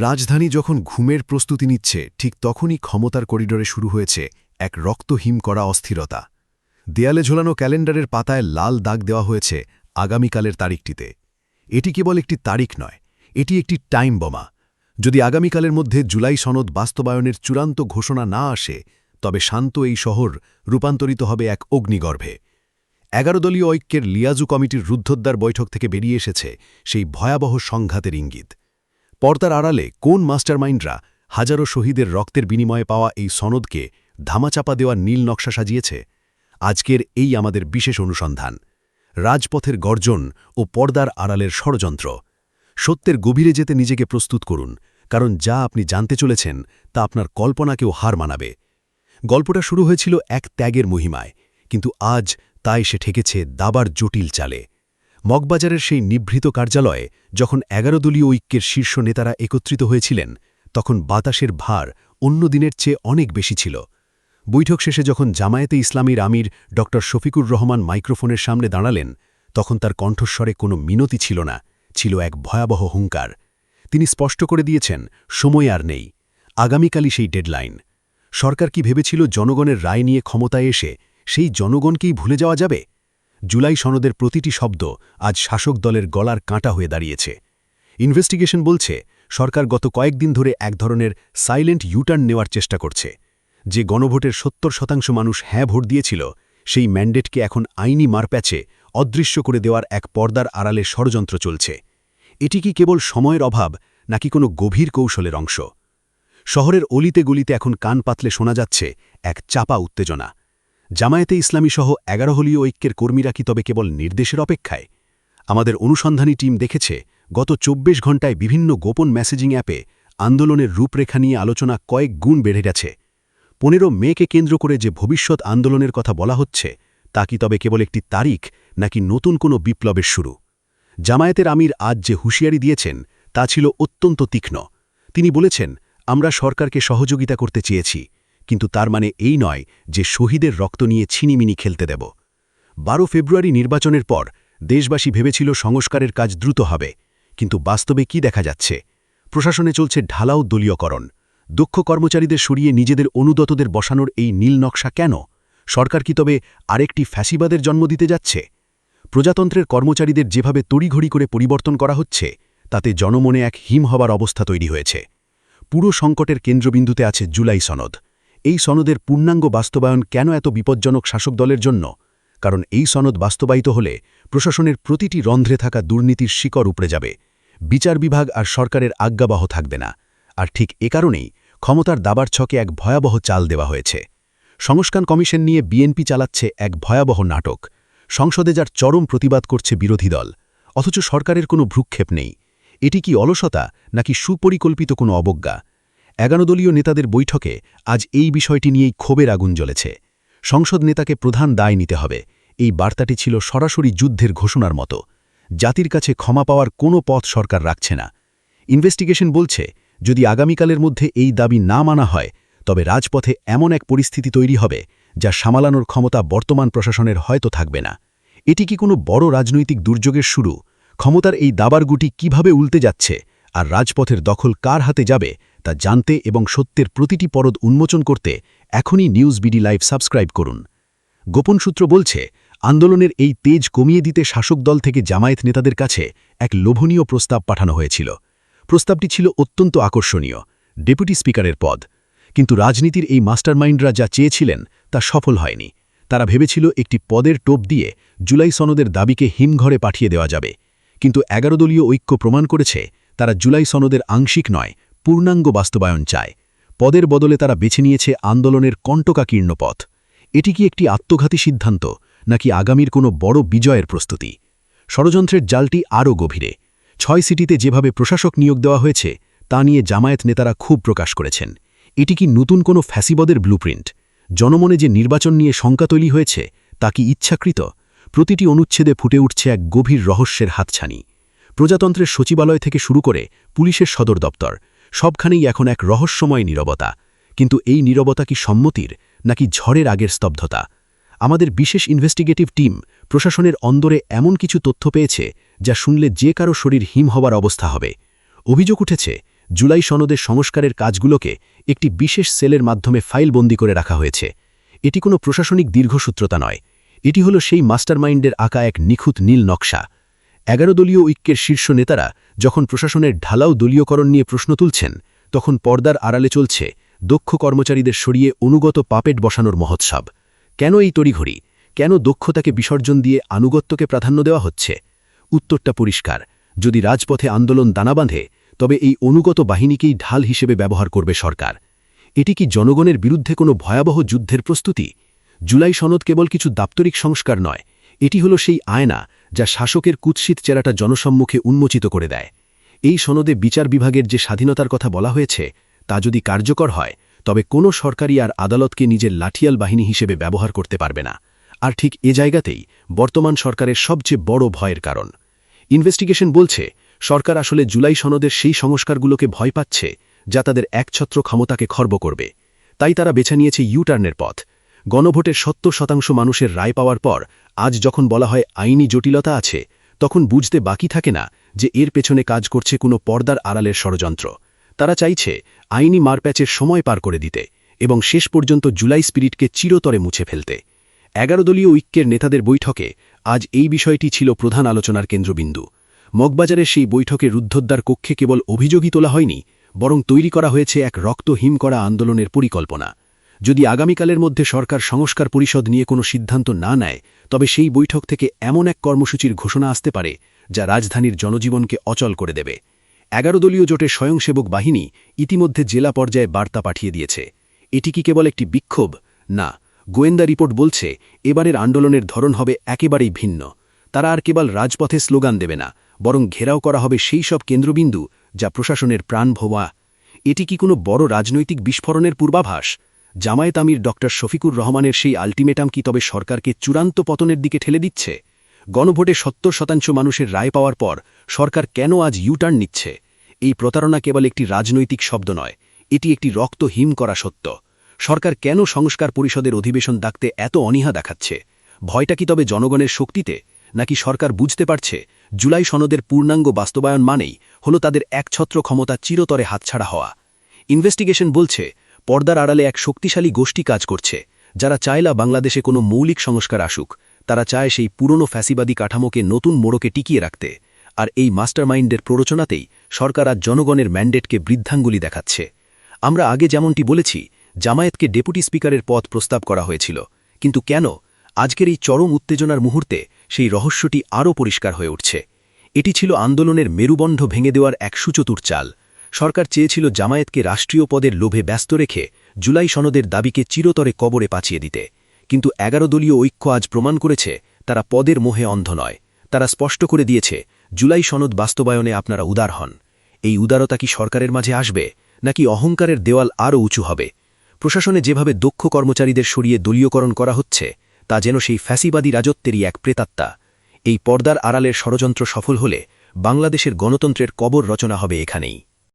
রাজধানী যখন ঘুমের প্রস্তুতি নিচ্ছে ঠিক তখনই ক্ষমতার করিডোরে শুরু হয়েছে এক রক্তহিম করা অস্থিরতা। দেয়ালে ঝোলানো ক্যালেন্ডারের পাতায় লাল দাগ দেওয়া হয়েছে আগামীকালের তারিখটিতে। এটি কেবল একটি তারিখ নয়, এটি একটি টাইম বোমা। যদি আগামীকালের মধ্যে জুলাই সনদ বাস্তবায়নের চূড়ান্ত ঘোষণা না আসে, তবে শান্ত এই শহর রূপান্তরিত হবে এক অগ্নিগর্ভে। ১১ দলীয় ঐক্যের লিয়াজু কমিটির রুদ্ধদ্বার বৈঠক থেকে বেরিয়ে এসেছে সেই ভয়াবহ সংঘাতের ইঙ্গিত। পর্দার আড়ালে কোন মাস্টারমাইন্ডরা হাজারো শহীদের রক্তের বিনিময়ে পাওয়া এই সনদকে ধামাচাপা দেওয়ার নীল নকশা সাজিয়েছে? আজকের এই আমাদের বিশেষ অনুসন্ধান। রাজপথের গর্জন ও পর্দার আড়ালের ষড়যন্ত্র। সত্যের গভীরে যেতে নিজেকে প্রস্তুত করুন, কারণ যা আপনি জানতে চলেছেন তা আপনার কল্পনাকেও হার মানাবে। গল্পটা শুরু হয়েছিল এক ত্যাগের মহিমায়, কিন্তু আজ তা এসে ঠেকেছে দাবার জটিল চালে। মগবাজারের সেই নিভৃত কার্যালয়ে যখন ১১ দলীয় ঐক্যের শীর্ষ নেতারা একত্রিত হয়েছিলেন, তখন বাতাসের ভার অন্য দিনের চেয়ে অনেক বেশি ছিল। বৈঠক শেষে যখন জামায়াতে ইসলামীর আমির ড শফিকুর রহমান মাইক্রোফোনের সামনে দাঁড়ালেন, তখন তার কণ্ঠস্বরে কোনো মিনতি ছিল না, ছিল এক ভয়াবহ হুঙ্কার। তিনি স্পষ্ট করে দিয়েছেন, সময় আর নেই, আগামীকালই সেই ডেডলাইন। সরকার কি ভেবেছিল জনগণের রায় নিয়ে ক্ষমতায় এসে সেই জনগণকেই ভুলে যাওয়া যাবে? জুলাই সনদের প্রতিটি শব্দ আজ শাসক দলের গলার কাঁটা হয়ে দাঁড়িয়েছে। ইনভেস্টিগেশন বলছে, সরকার গত কয়েকদিন ধরে এক ধরনের সাইলেন্ট ইউটার্ন নেওয়ার চেষ্টা করছে। যে গণভোটের ৭০% মানুষ হ্যাঁ ভোট দিয়েছিল, সেই ম্যান্ডেটকে এখন আইনি মারপ্যাচে অদৃশ্য করে দেওয়ার এক পর্দার আড়ালে ষড়যন্ত্র চলছে। এটি কি কেবল সময়ের অভাব, নাকি কোনো গভীর কৌশলের অংশ? শহরের অলিতে গলিতে এখন কান পাতলে শোনা যাচ্ছে এক চাপা উত্তেজনা। জামায়াতে ইসলামী সহ ১১ দলীয় ঐক্যের কর্মীরা কি তবে কেবল নির্দেশের অপেক্ষায়? আমাদের অনুসন্ধানী টিম দেখেছে, গত ২৪ ঘণ্টায় বিভিন্ন গোপন মেসেজিং অ্যাপে আন্দোলনের রূপরেখা নিয়ে আলোচনা কয়েক গুণ বেড়ে গেছে। ১৫ মেকে কেন্দ্র করে যে ভবিষ্যৎ আন্দোলনের কথা বলা হচ্ছে, তা কি তবে কেবল একটি তারিখ, নাকি নতুন কোনো বিপ্লবের শুরু? জামায়াতের আমির আজ যে হুঁশিয়ারি দিয়েছেন, তা ছিল অত্যন্ত তীক্ষ্ণ। তিনি বলেছেন, আমরা সরকারকে সহযোগিতা করতে চেয়েছি, কিন্তু তার মানে এই নয় যে শহীদের রক্ত নিয়ে ছিনিমিনি খেলতে দেব। ১২ ফেব্রুয়ারি নির্বাচনের পর দেশবাসী ভেবেছিল সংস্কারের কাজ দ্রুত হবে, কিন্তু বাস্তবে কি দেখা যাচ্ছে? প্রশাসনে চলছে ঢালাও দলীয়করণ। দক্ষ কর্মচারীদের সরিয়ে নিজেদের অনুদতদের বসানোর এই নীল নকশা কেন? সরকার কি তবে আরেকটি ফ্যাসিবাদের জন্ম দিতে যাচ্ছে? প্রজাতন্ত্রের কর্মচারীদের যেভাবে তড়িঘড়ি করে পরিবর্তন করা হচ্ছে, তাতে জনমনে এক হিম হবার অবস্থা তৈরি হয়েছে। পুরো সংকটের কেন্দ্রবিন্দুতে আছে জুলাই সনদ। এই সনদের পূর্ণাঙ্গ বাস্তবায়ন কেন এত বিপজ্জনক শাসক দলের জন্য? কারণ এই সনদ বাস্তবায়িত হলে প্রশাসনের প্রতিটি রন্ধ্রে থাকা দুর্নীতির শিকড় উপড়ে যাবে। বিচার বিভাগ আর সরকারের আজ্ঞাবহ থাকবে না। আর ঠিক এ কারণেই ক্ষমতার দাবার ছকে এক ভয়াবহ চাল দেওয়া হয়েছে। সংস্কার কমিশন নিয়ে বিএনপি চালাচ্ছে এক ভয়াবহ নাটক। সংসদে যার চরম প্রতিবাদ করছে বিরোধী দল, অথচ সরকারের কোনো ভ্রুক্ষেপ নেই। এটি কি অলসতা, নাকি সুপরিকল্পিত কোনো অবজ্ঞা? ১১ দলীয় নেতাদের বৈঠকে আজ এই বিষয়টি নিয়েই ক্ষোভের আগুন জ্বলেছে। সংসদ নেতাকে প্রধান দায় নিতে হবে, এই বার্তাটি ছিল সরাসরি যুদ্ধের ঘোষণার মতো। জাতির কাছে ক্ষমা পাওয়ার কোনো পথ সরকার রাখছে না। ইনভেস্টিগেশন বলছে, যদি আগামীকালের মধ্যে এই দাবি না মানা হয়, তবে রাজপথে এমন এক পরিস্থিতি তৈরি হবে যা সামালানোর ক্ষমতা বর্তমান প্রশাসনের হয়তো থাকবে না। এটি কি কোনো বড় রাজনৈতিক দুর্যোগের শুরু? ক্ষমতার এই দাবার গুটি কিভাবে উল্টে যাচ্ছে, আর রাজপথের দখল কার হাতে যাবে, তা জানতে এবং সত্যের প্রতিটি পরদ উন্মোচন করতে এখনই নিউজ বিডি লাইভ সাবস্ক্রাইব করুন। গোপন সূত্র বলছে, আন্দোলনের এই তেজ কমিয়ে দিতে শাসক দল থেকে জামায়াত নেতাদের কাছে এক লোভনীয় প্রস্তাব পাঠানো হয়েছিল। প্রস্তাবটি ছিল অত্যন্ত আকর্ষণীয়, ডেপুটি স্পিকারের পদ। কিন্তু রাজনীতির এই মাস্টারমাইন্ডরা যা চেয়েছিলেন তা সফল হয়নি। তারা ভেবেছিল একটি পদের টোপ দিয়ে জুলাই সনদের দাবিকে হিমঘরে পাঠিয়ে দেওয়া যাবে। কিন্তু ১১ দলীয় ঐক্য প্রমাণ করেছে, তারা জুলাই সনদের আংশিক নয়, পূর্ণাঙ্গ বাস্তবায়ন চায়। পদের বদলে তারা বেছে নিয়েছে আন্দোলনের কণ্টকাকীর্ণ পথ। এটি কি একটি আত্মঘাতী সিদ্ধান্ত, নাকি আগামীর কোনো বড় বিজয়ের প্রস্তুতি? ষড়যন্ত্রের জালটি আরও গভীরে। ৬ সিটিতে যেভাবে প্রশাসক নিয়োগ দেওয়া হয়েছে, তা নিয়ে জামায়াত নেতারা ক্ষোভ প্রকাশ করেছেন। এটি কি নতুন কোনো ফ্যাসিবাদের ব্লুপ্রিন্ট? জনমনে যে নির্বাচন নিয়ে শঙ্কা তৈরি হয়েছে, তা কি ইচ্ছাকৃত? প্রতিটি অনুচ্ছেদে ফুটে উঠছে এক গভীর রহস্যের হাতছানি। প্রজাতন্ত্রের সচিবালয় থেকে শুরু করে পুলিশের সদর দপ্তর, সবখানেই এখন এক রহস্যময় নীরবতা। কিন্তু এই নীরবতা কি সম্মতির, নাকি ঝড়ের আগের স্তব্ধতা? আমাদের বিশেষ ইনভেস্টিগেটিভ টিম প্রশাসনের অন্দরে এমন কিছু তথ্য পেয়েছে, যা শুনলে যে কারো শরীর হিম হবার অবস্থা হবে। অভিযোগ উঠেছে, জুলাই সনদের সংস্কারের কাজগুলোকে একটি বিশেষ সেলের মাধ্যমে ফাইলবন্দি করে রাখা হয়েছে। এটি কোনো প্রশাসনিক দীর্ঘসূত্রতা নয়, এটি হল সেই মাস্টারমাইন্ডের আঁকা এক নিখুঁত নীল নকশা। 11 দলীয় ঐক্যের শীর্ষ নেতারা যখন প্রশাসনের ঢালাও দলীয়করণ নিয়ে প্রশ্ন তুলছেন, তখন পর্দার আড়ালে চলছে দক্ষ কর্মচারীদের সরিয়ে অনুগত পাপেট বসানোর মহোৎসব। কেন এই তড়িঘড়ি? কেন দক্ষতাকে বিসর্জন দিয়ে আনুগত্যকে প্রাধান্য দেওয়া হচ্ছে? উত্তরটা পরিষ্কার। যদি রাজপথে আন্দোলন দানা বাঁধে, তবে এই অনুগত বাহিনীকেই ঢাল হিসেবে ব্যবহার করবে সরকার। এটি কি জনগণের বিরুদ্ধে কোনো ভয়াবহ যুদ্ধের প্রস্তুতি? জুলাই সনদ কেবল কিছু দাপ্তরিক সংস্কার নয়, এটি হল সেই আয়না যা শাসকের কুৎসিত চেরাটা জনসম্মুখে উন্মোচিত করে দেয়। এই সনদে বিচার বিভাগের যে স্বাধীনতার কথা বলা হয়েছে, তা যদি কার্যকর হয়, তবে কোনো সরকারি আর আদালতকে নিজের লাঠিয়াল বাহিনী হিসেবে ব্যবহার করতে পারবে না। আর ঠিক এ জায়গাতেই বর্তমান সরকারের সবচেয়ে বড় ভয়ের কারণ। ইনভেস্টিগেশন বলছে, সরকার আসলে জুলাই সনদের সেই সংস্কারগুলোকে ভয় পাচ্ছে যা তাদের একছত্র ক্ষমতাকে খর্ব করবে। তাই তারা বেছে নিয়েছে ইউটার্নের পথ। গণভোটের 70% মানুষের রায় পাওয়ার পর আজ যখন বলা হয় আইনি জটিলতা আছে, তখন বুঝতে বাকি থাকে না যে এর পেছনে কাজ করছে কোনো পর্দার আড়ালের ষড়যন্ত্র। তারা চাইছে আইনি মারপ্যাচের সময় পার করে দিতে এবং শেষ পর্যন্ত জুলাই স্পিরিটকে চিরতরে মুছে ফেলতে। 11 দলীয় ঐক্যের নেতাদের বৈঠকে আজ এই বিষয়টি ছিল প্রধান আলোচনার কেন্দ্রবিন্দু। মগবাজারের সেই বৈঠকে রুদ্ধদ্বার কক্ষে কেবল অভিযোগই তোলা হয়নি, বরং তৈরি করা হয়েছে এক রক্তহিম করা আন্দোলনের পরিকল্পনা। যদি আগামীকালের মধ্যে সরকার সংস্কার পরিষদ নিয়ে কোনো সিদ্ধান্ত না নেয়, তবে সেই বৈঠক থেকে এমন এক কর্মসূচির ঘোষণা আসতে পারে যা রাজধানীর জনজীবনকে অচল করে দেবে। 11 দলীয় জোটের স্বয়ংসেবক বাহিনী ইতিমধ্যে জেলা পর্যায়ে বার্তা পাঠিয়ে দিয়েছে। এটি কি কেবল একটি বিক্ষোভ? না, গোয়েন্দা রিপোর্ট বলছে এবারের আন্দোলনের ধরন হবে একেবারেই ভিন্ন। তারা আর কেবল রাজপথে স্লোগান দেবে না, বরং ঘেরাও করা হবে সেই সব কেন্দ্রবিন্দু যা প্রশাসনের প্রাণ ভোয়া। এটি কি কোনো বড় রাজনৈতিক বিস্ফোরণের পূর্বাভাস? জামায়াত আমির ডক্টর শফিকুর রহমানের সেই আল্টিমেটাম কি তবে সরকারকে চূড়ান্ত পতনের দিকে ঠেলে দিচ্ছে? গণভোটে 70% মানুষের রায় পাওয়ার পর সরকার কেন আজ ইউটার্ন নিচ্ছে? এই প্রতারণা কেবল একটি রাজনৈতিক শব্দ নয়, এটি একটি রক্তহিম করা সত্য। সরকার কেন সংস্কার পরিষদের অধিবেশন ডাকতে এত অনীহা দেখাচ্ছে? ভয়টা কি তবে জনগণের শক্তিতে, নাকি সরকার বুঝতে পারছে জুলাই সনদের পূর্ণাঙ্গ বাস্তবায়ন মানেই হল তাদের একছত্র ক্ষমতা চিরতরে হাতছাড়া হওয়া? ইনভেস্টিগেশন বলছে, পর্দার আড়ালে এক শক্তিশালী গোষ্ঠী কাজ করছে, যারা চায়লা বাংলাদেশে কোনো মৌলিক সংস্কার আসুক। তারা চায় সেই পুরনো ফ্যাসিবাদী কাঠামোকে নতুন মোড়কে টিকিয়ে রাখতে। আর এই মাস্টারমাইন্ডের প্ররোচনাতেই সরকার আজ জনগণের ম্যান্ডেটকে বৃদ্ধাঙ্গুলি দেখাচ্ছে। আমরা আগে যেমনটি বলেছি, জামায়াতকে ডেপুটি স্পিকারের পদ প্রস্তাব করা হয়েছিল, কিন্তু কেন? আজকের এই চরম উত্তেজনার মুহূর্তে সেই রহস্যটি আরও পরিষ্কার হয়ে উঠছে। এটি ছিল আন্দোলনের মেরুবন্ধ ভেঙে দেওয়ার এক সুচতুর চাল। সরকার চেয়েছিল জামায়াতকে রাষ্ট্রীয় পদের লোভে ব্যস্ত রেখে জুলাই সনদের দাবিকে চিরতরে কবরে পাচিয়ে দিতে। কিন্তু 11 দলীয় ঐক্য আজ প্রমাণ করেছে তারা পদের মোহে অন্ধ নয়। তারা স্পষ্ট করে দিয়েছে, জুলাই সনদ বাস্তবায়নে আপনারা উদার হন। এই উদারতা কি সরকারের মাঝে আসবে, নাকি অহংকারের দেওয়াল আরও উঁচু হবে? প্রশাসনে যেভাবে দক্ষ কর্মচারীদের সরিয়ে দলীয়করণ করা হচ্ছে, তা যেন সেই ফ্যাসিবাদী রাজত্বেরই এক প্রেতাত্মা। এই পর্দার আড়ালের ষড়যন্ত্র সফল হলে বাংলাদেশের গণতন্ত্রের কবর রচনা হবে এখানেই।